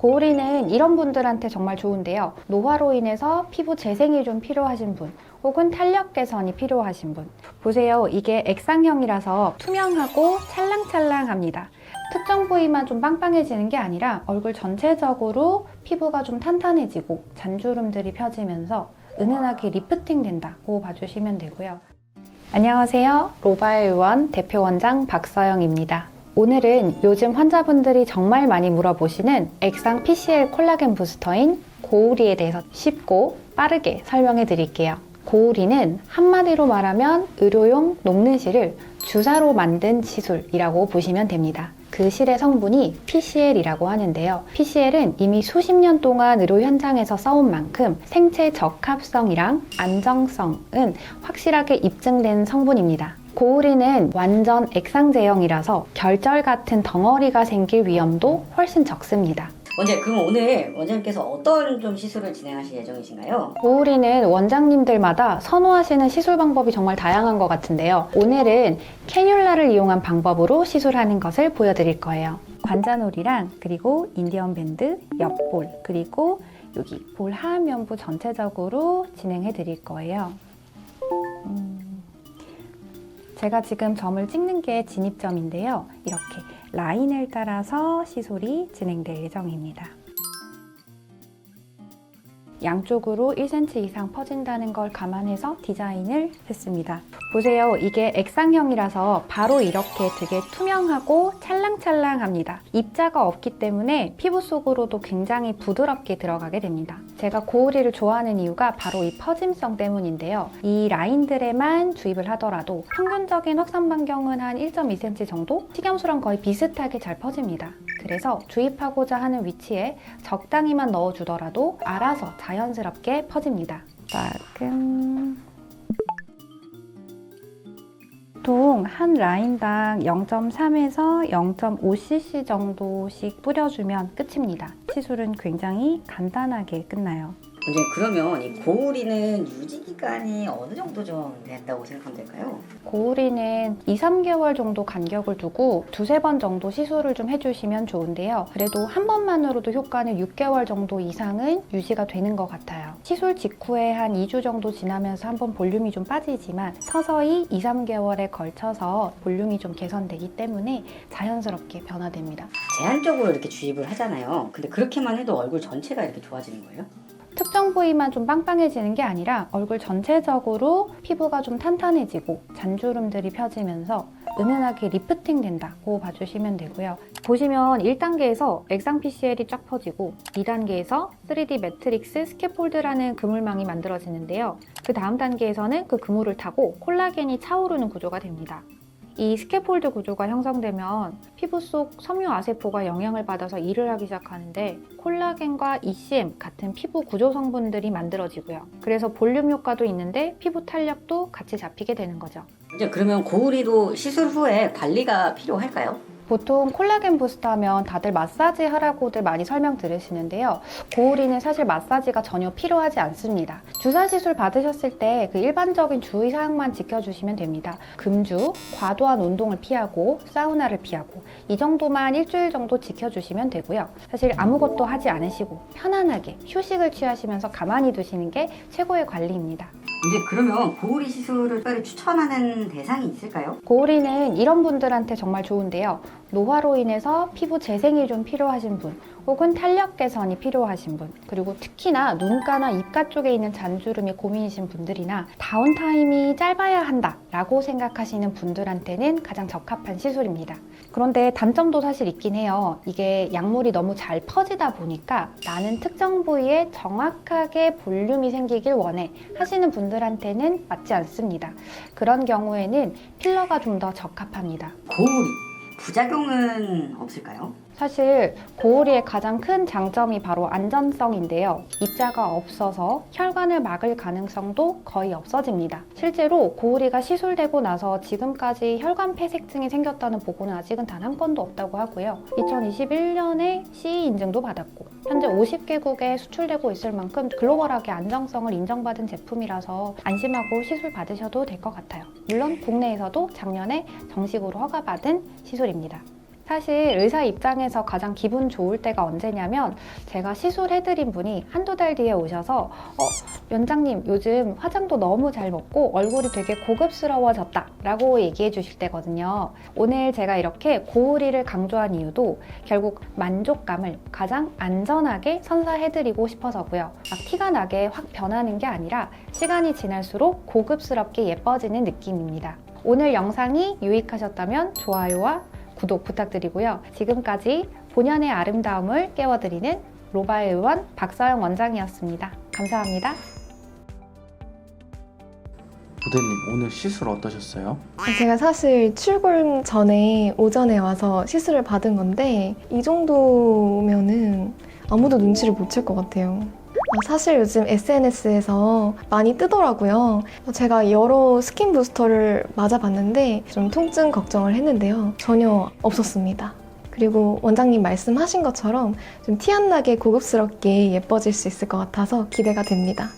고우리는 이런 분들한테 정말 좋은데요. 노화로 인해서 피부 재생이 좀 필요하신 분, 혹은 탄력 개선이 필요하신 분. 보세요. 이게 액상형이라서 투명하고 찰랑찰랑합니다. 특정 부위만 좀 빵빵해지는 게 아니라 얼굴 전체적으로 피부가 좀 탄탄해지고 잔주름들이 펴지면서 은은하게 리프팅 된다고 봐주시면 되고요. 안녕하세요. 로바의원 대표원장 박서영입니다. 오늘은 요즘 환자분들이 정말 많이 물어보시는 액상 PCL 콜라겐 부스터인 고우리에 대해서 쉽고 빠르게 설명해 드릴게요. 고우리는 한마디로 말하면 의료용 녹는 실을 주사로 만든 시술이라고 보시면 됩니다. 그 실의 성분이 PCL이라고 하는데요. PCL은 이미 수십 년 동안 의료 현장에서 써온 만큼 생체 적합성이랑 안정성은 확실하게 입증된 성분입니다. 고우리는 완전 액상 제형이라서 결절 같은 덩어리가 생길 위험도 훨씬 적습니다. 원장님, 그럼 오늘 원장님께서 어떤 좀 시술을 진행하실 예정이신가요? 고우리는 원장님들마다 선호하시는 시술 방법이 정말 다양한 것 같은데요. 오늘은 캐뉼라를 이용한 방법으로 시술하는 것을 보여드릴 거예요. 관자놀이랑 그리고 인디언 밴드, 옆볼, 그리고 여기 볼 하안면부 전체적으로 진행해 드릴 거예요. 제가 지금 점을 찍는 게 진입점인데요. 이렇게 라인을 따라서 시술이 진행될 예정입니다. 양쪽으로 1cm 이상 퍼진다는 걸 감안해서 디자인을 했습니다. 보세요. 이게 액상형이라서 바로 이렇게 되게 투명하고 찰랑찰랑합니다. 입자가 없기 때문에 피부 속으로도 굉장히 부드럽게 들어가게 됩니다. 제가 고우리를 좋아하는 이유가 바로 이 퍼짐성 때문인데요. 이 라인들에만 주입을 하더라도 평균적인 확산 반경은 한 1.2cm 정도? 식염수랑 거의 비슷하게 잘 퍼집니다. 그래서 주입하고자 하는 위치에 적당히만 넣어주더라도 알아서 자연스럽게 퍼집니다. 따끔. 보통 한 라인당 0.3에서 0.5cc 정도씩 뿌려주면 끝입니다. 시술은 굉장히 간단하게 끝나요. 원장님, 그러면 이 고우리는 유지 기간이 어느 정도 좀 됐다고 생각하면 될까요? 고우리는 2, 3개월 정도 간격을 두고 두세 번 정도 시술을 좀 해주시면 좋은데요. 그래도 한 번만으로도 효과는 6개월 정도 이상은 유지가 되는 것 같아요. 시술 직후에 한 2주 정도 지나면서 한번 볼륨이 좀 빠지지만 서서히 2, 3개월에 걸쳐서 볼륨이 좀 개선되기 때문에 자연스럽게 변화됩니다. 제한적으로 이렇게 주입을 하잖아요. 근데 그렇게만 해도 얼굴 전체가 이렇게 좋아지는 거예요? 특정 부위만 좀 빵빵해지는 게 아니라 얼굴 전체적으로 피부가 좀 탄탄해지고 잔주름들이 펴지면서 은은하게 리프팅 된다고 봐주시면 되고요. 보시면 1단계에서 액상 PCL이 쫙 퍼지고 2단계에서 3D 매트릭스 스캐폴드라는 그물망이 만들어지는데요. 그 다음 단계에서는 그 그물을 타고 콜라겐이 차오르는 구조가 됩니다. 이 스캐폴드 구조가 형성되면 피부 속 섬유아세포가 영향을 받아서 일을 하기 시작하는데 콜라겐과 ECM 같은 피부 구조 성분들이 만들어지고요. 그래서 볼륨 효과도 있는데 피부 탄력도 같이 잡히게 되는 거죠. 원장님, 그러면 고우리도 시술 후에 관리가 필요할까요? 보통 콜라겐 부스터 하면 다들 마사지 하라고들 많이 설명 들으시는데요. 고우리는 사실 마사지가 전혀 필요하지 않습니다. 주사 시술 받으셨을 때 그 일반적인 주의사항만 지켜주시면 됩니다. 금주, 과도한 운동을 피하고 사우나를 피하고 이 정도만 일주일 정도 지켜주시면 되고요. 사실 아무것도 하지 않으시고 편안하게 휴식을 취하시면서 가만히 두시는 게 최고의 관리입니다. 이제 그러면 고우리 시술을 특별히 추천하는 대상이 있을까요? 고우리는 이런 분들한테 정말 좋은데요. 노화로 인해서 피부 재생이 좀 필요하신 분, 혹은 탄력 개선이 필요하신 분, 그리고 특히나 눈가나 입가 쪽에 있는 잔주름이 고민이신 분들이나 다운타임이 짧아야 한다라고 생각하시는 분들한테는 가장 적합한 시술입니다. 그런데 단점도 사실 있긴 해요. 이게 약물이 너무 잘 퍼지다 보니까 나는 특정 부위에 정확하게 볼륨이 생기길 원해 하시는 분들한테는 맞지 않습니다. 그런 경우에는 필러가 좀 더 적합합니다. 고우리 부작용은 없을까요? 사실 고우리의 가장 큰 장점이 바로 안전성인데요. 입자가 없어서 혈관을 막을 가능성도 거의 없어집니다. 실제로 고우리가 시술되고 나서 지금까지 혈관 폐색증이 생겼다는 보고는 아직은 단 한 건도 없다고 하고요. 2021년에 CE 인증도 받았고 현재 50개국에 수출되고 있을 만큼 글로벌하게 안정성을 인정받은 제품이라서 안심하고 시술 받으셔도 될 것 같아요. 물론 국내에서도 작년에 정식으로 허가받은 시술입니다. 사실 의사 입장에서 가장 기분 좋을 때가 언제냐면 제가 시술해드린 분이 한두 달 뒤에 오셔서 원장님 요즘 화장도 너무 잘 먹고 얼굴이 되게 고급스러워졌다 라고 얘기해 주실 때거든요. 오늘 제가 이렇게 고우리를 강조한 이유도 결국 만족감을 가장 안전하게 선사해드리고 싶어서고요. 막 티가 나게 확 변하는 게 아니라 시간이 지날수록 고급스럽게 예뻐지는 느낌입니다. 오늘 영상이 유익하셨다면 좋아요와 구독 부탁드리고요. 지금까지 본연의 아름다움을 깨워드리는 로바의 의원 박서영 원장이었습니다. 감사합니다. 모델님 오늘 시술 어떠셨어요? 제가 사실 출근 전에 오전에 와서 시술을 받은 건데 이 정도면은 아무도 눈치를 못 챌 것 같아요. 사실 요즘 SNS에서 많이 뜨더라고요. 제가 여러 스킨 부스터를 맞아봤는데 좀 통증 걱정을 했는데요. 전혀 없었습니다. 그리고 원장님 말씀하신 것처럼 좀 티 안 나게 고급스럽게 예뻐질 수 있을 것 같아서 기대가 됩니다.